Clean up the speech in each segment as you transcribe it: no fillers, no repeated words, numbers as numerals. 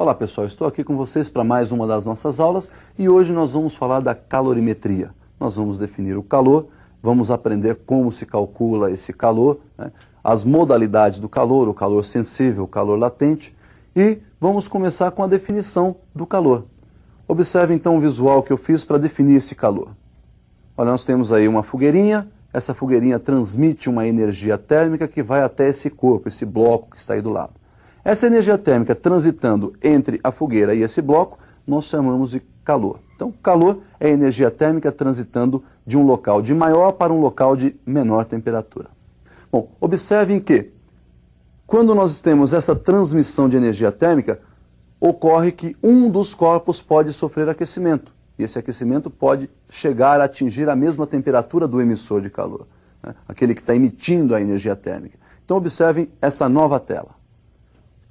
Olá pessoal, estou aqui com vocês para mais uma das nossas aulas e hoje nós vamos falar da calorimetria. Nós vamos definir o calor, vamos aprender como se calcula esse calor, né, as modalidades do calor, o calor sensível, o calor latente e vamos começar com a definição do calor. Observe então o visual que eu fiz para definir esse calor. Olha, nós temos aí uma fogueirinha, essa fogueirinha transmite uma energia térmica que vai até esse corpo, esse bloco que está aí do lado. Essa energia térmica transitando entre a fogueira e esse bloco, nós chamamos de calor. Então, calor é energia térmica transitando de um local de maior para um local de menor temperatura. Bom, observem que, quando nós temos essa transmissão de energia térmica, ocorre que um dos corpos pode sofrer aquecimento. E esse aquecimento pode chegar a atingir a mesma temperatura do emissor de calor, né? Aquele que está emitindo a energia térmica. Então, observem essa nova tela.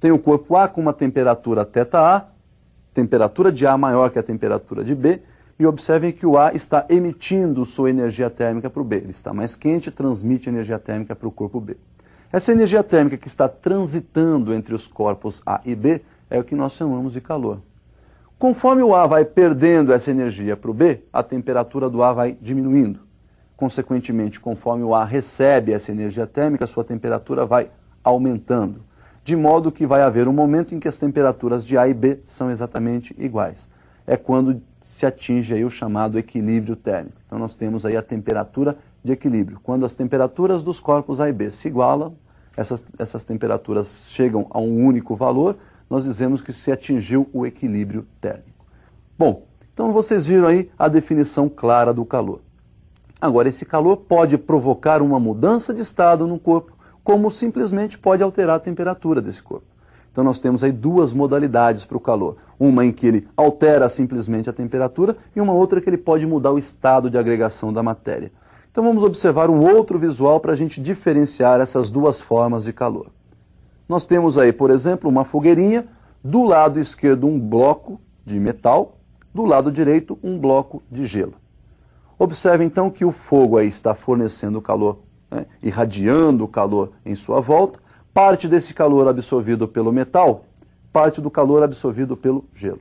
Tem o corpo A com uma temperatura θA, temperatura de A maior que a temperatura de B, e observem que o A está emitindo sua energia térmica para o B. Ele está mais quente e transmite energia térmica para o corpo B. Essa energia térmica que está transitando entre os corpos A e B é o que nós chamamos de calor. Conforme o A vai perdendo essa energia para o B, a temperatura do A vai diminuindo. Consequentemente, conforme o A recebe essa energia térmica, sua temperatura vai aumentando. De modo que vai haver um momento em que as temperaturas de A e B são exatamente iguais. É quando se atinge aí o chamado equilíbrio térmico. Então nós temos aí a temperatura de equilíbrio. Quando as temperaturas dos corpos A e B se igualam, essas temperaturas chegam a um único valor, nós dizemos que se atingiu o equilíbrio térmico. Bom, então vocês viram aí a definição clara do calor. Agora, esse calor pode provocar uma mudança de estado no corpo, como simplesmente pode alterar a temperatura desse corpo. Então nós temos aí duas modalidades para o calor. Uma em que ele altera simplesmente a temperatura e uma outra que ele pode mudar o estado de agregação da matéria. Então vamos observar um outro visual para a gente diferenciar essas duas formas de calor. Nós temos aí, por exemplo, uma fogueirinha, do lado esquerdo um bloco de metal, do lado direito um bloco de gelo. Observe então que o fogo aí está fornecendo calor, né, irradiando o calor em sua volta, parte desse calor absorvido pelo metal, parte do calor absorvido pelo gelo.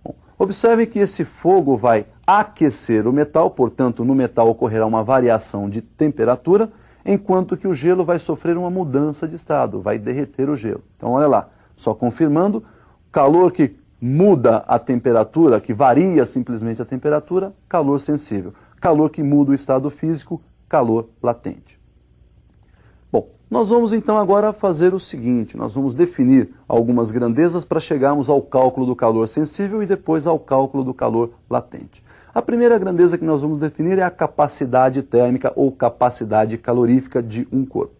Bom, observe que esse fogo vai aquecer o metal, portanto no metal ocorrerá uma variação de temperatura, enquanto que o gelo vai sofrer uma mudança de estado, vai derreter o gelo. Então olha lá, só confirmando, calor que muda a temperatura, que varia simplesmente a temperatura, calor sensível. Calor que muda o estado físico, calor latente. Bom, nós vamos então agora fazer o seguinte, nós vamos definir algumas grandezas para chegarmos ao cálculo do calor sensível e depois ao cálculo do calor latente. A primeira grandeza que nós vamos definir é a capacidade térmica ou capacidade calorífica de um corpo.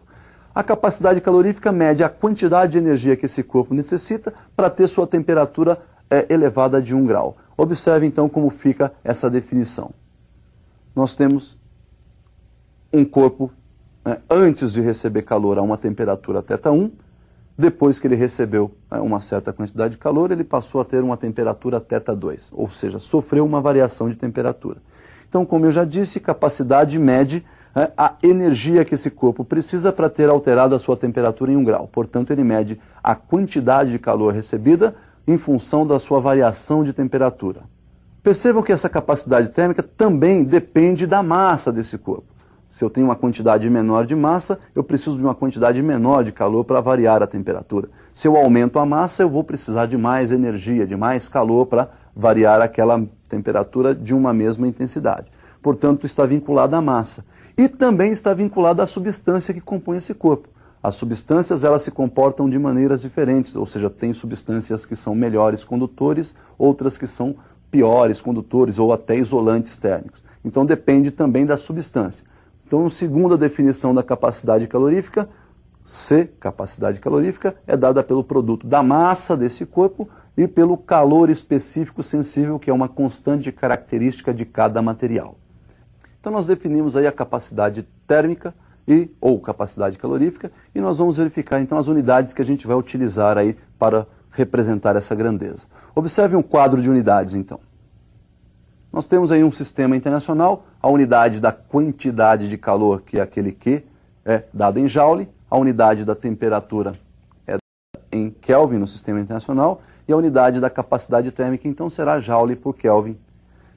A capacidade calorífica mede a quantidade de energia que esse corpo necessita para ter sua temperatura elevada de 1 grau. Observe então como fica essa definição. Nós temos um corpo antes de receber calor a uma temperatura θ1, depois que ele recebeu uma certa quantidade de calor, ele passou a ter uma temperatura θ2, ou seja, sofreu uma variação de temperatura. Então, como eu já disse, capacidade mede a energia que esse corpo precisa para ter alterado a sua temperatura em 1 grau. Portanto, ele mede a quantidade de calor recebida em função da sua variação de temperatura. Percebam que essa capacidade térmica também depende da massa desse corpo. Se eu tenho uma quantidade menor de massa, eu preciso de uma quantidade menor de calor para variar a temperatura. Se eu aumento a massa, eu vou precisar de mais energia, de mais calor para variar aquela temperatura de uma mesma intensidade. Portanto, está vinculada à massa. E também está vinculada à substância que compõe esse corpo. As substâncias elas se comportam de maneiras diferentes, ou seja, tem substâncias que são melhores condutores, outras que são piores condutores ou até isolantes térmicos. Então depende também da substância. Então, segunda definição da capacidade calorífica, C, capacidade calorífica, é dada pelo produto da massa desse corpo e pelo calor específico sensível, que é uma constante característica de cada material. Então, nós definimos aí a capacidade térmica ou capacidade calorífica e nós vamos verificar então as unidades que a gente vai utilizar aí para representar essa grandeza. Observe um quadro de unidades então. Nós temos aí um sistema internacional, a unidade da quantidade de calor, que é aquele Q, é dada em joule, a unidade da temperatura é dada em Kelvin no Sistema Internacional, e a unidade da capacidade térmica então será Joule por Kelvin.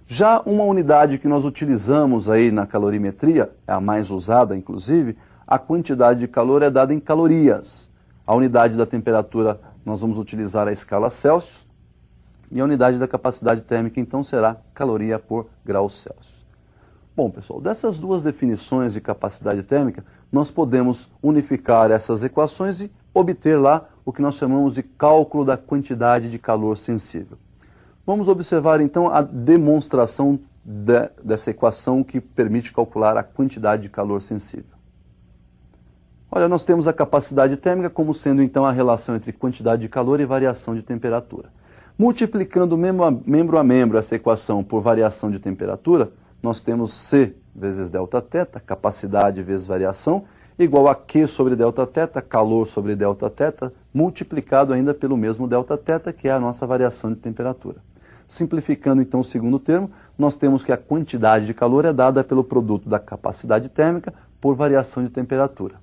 Já uma unidade que nós utilizamos aí na calorimetria, é a mais usada inclusive, a quantidade de calor é dada em calorias. A unidade da temperatura nós vamos utilizar a escala Celsius, e a unidade da capacidade térmica então será caloria por grau Celsius. Bom, pessoal, dessas duas definições de capacidade térmica, nós podemos unificar essas equações e obter lá o que nós chamamos de cálculo da quantidade de calor sensível. Vamos observar então a demonstração dessa equação que permite calcular a quantidade de calor sensível. Olha, nós temos a capacidade térmica como sendo então a relação entre quantidade de calor e variação de temperatura. Multiplicando membro a membro essa equação por variação de temperatura, nós temos C vezes Δθ, capacidade vezes variação, igual a Q sobre Δθ, calor sobre Δθ, multiplicado ainda pelo mesmo Δθ, que é a nossa variação de temperatura. Simplificando então o segundo termo, nós temos que a quantidade de calor é dada pelo produto da capacidade térmica por variação de temperatura.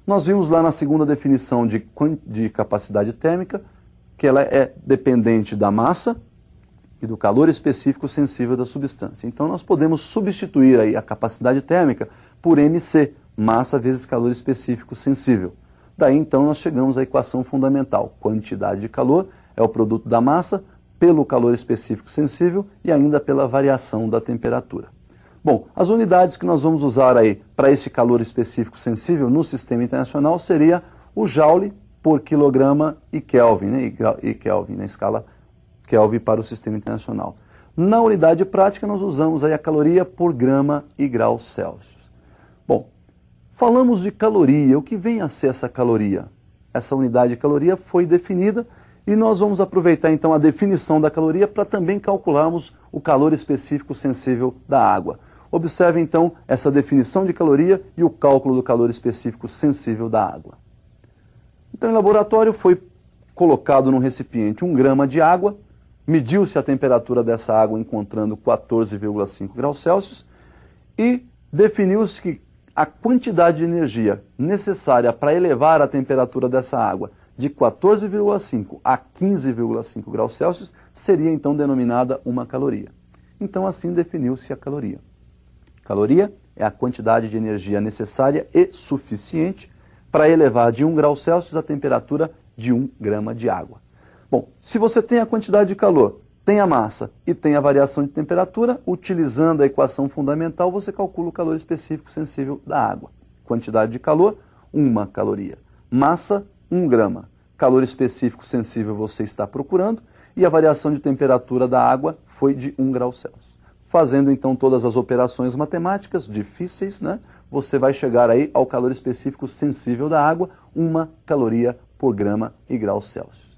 Nós vimos lá na segunda definição de capacidade térmica que ela é dependente da massa e do calor específico sensível da substância. Então nós podemos substituir aí a capacidade térmica por MC, massa vezes calor específico sensível. Daí então nós chegamos à equação fundamental. Quantidade de calor é o produto da massa pelo calor específico sensível e ainda pela variação da temperatura. Bom, as unidades que nós vamos usar aí para esse calor específico sensível no Sistema Internacional seria o Joule por quilograma e Kelvin, né? E Kelvin, na escala Kelvin para o Sistema Internacional. Na unidade prática, nós usamos aí a caloria por grama e grau Celsius. Bom, falamos de caloria. O que vem a ser essa caloria? Essa unidade de caloria foi definida e nós vamos aproveitar então a definição da caloria para também calcularmos o calor específico sensível da água. Observe então essa definição de caloria e o cálculo do calor específico sensível da água. Então, em laboratório foi colocado num recipiente 1 grama de água, mediu-se a temperatura dessa água encontrando 14,5 graus Celsius e definiu-se que a quantidade de energia necessária para elevar a temperatura dessa água de 14,5 a 15,5 graus Celsius seria então denominada uma caloria. Então assim definiu-se a caloria. Caloria é a quantidade de energia necessária e suficiente para elevar de 1 grau Celsius a temperatura de 1 grama de água. Bom, se você tem a quantidade de calor, tem a massa e tem a variação de temperatura, utilizando a equação fundamental, você calcula o calor específico sensível da água. Quantidade de calor, 1 caloria. Massa, 1 grama. Calor específico sensível você está procurando e a variação de temperatura da água foi de 1 grau Celsius. Fazendo então todas as operações matemáticas difíceis, né, você vai chegar aí ao calor específico sensível da água, 1 caloria por grama e grau Celsius.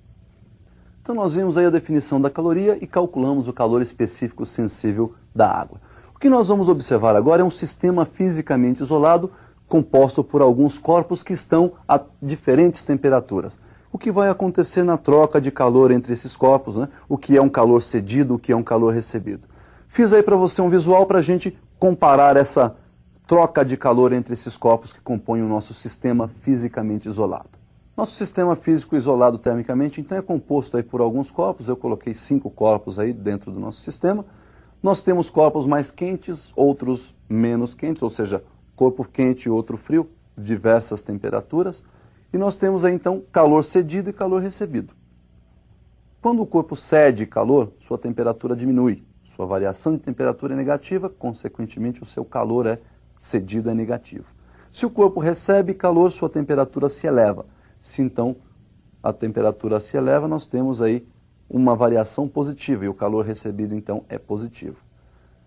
Então nós vimos aí a definição da caloria e calculamos o calor específico sensível da água. O que nós vamos observar agora é um sistema fisicamente isolado, composto por alguns corpos que estão a diferentes temperaturas. O que vai acontecer na troca de calor entre esses corpos, né? O que é um calor cedido, o que é um calor recebido. Fiz aí para você um visual para a gente comparar essa troca de calor entre esses corpos que compõem o nosso sistema fisicamente isolado. Nosso sistema físico isolado termicamente, então, é composto aí por alguns corpos. Eu coloquei 5 corpos aí dentro do nosso sistema. Nós temos corpos mais quentes, outros menos quentes, ou seja, corpo quente e outro frio, diversas temperaturas. E nós temos aí, então, calor cedido e calor recebido. Quando o corpo cede calor, sua temperatura diminui. Sua variação de temperatura é negativa, consequentemente, o seu calor cedido é negativo. Se o corpo recebe calor, sua temperatura se eleva. Se então a temperatura se eleva, nós temos aí uma variação positiva e o calor recebido então é positivo.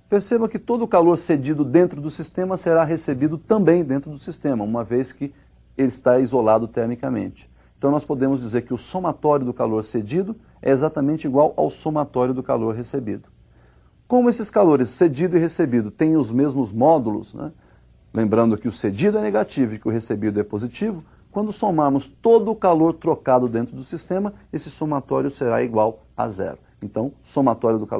Perceba que todo o calor cedido dentro do sistema será recebido também dentro do sistema, uma vez que ele está isolado termicamente. Então nós podemos dizer que o somatório do calor cedido é exatamente igual ao somatório do calor recebido. Como esses calores cedido e recebido têm os mesmos módulos, né? Lembrando que o cedido é negativo e que o recebido é positivo, quando somarmos todo o calor trocado dentro do sistema, esse somatório será igual a 0. Então, somatório do calor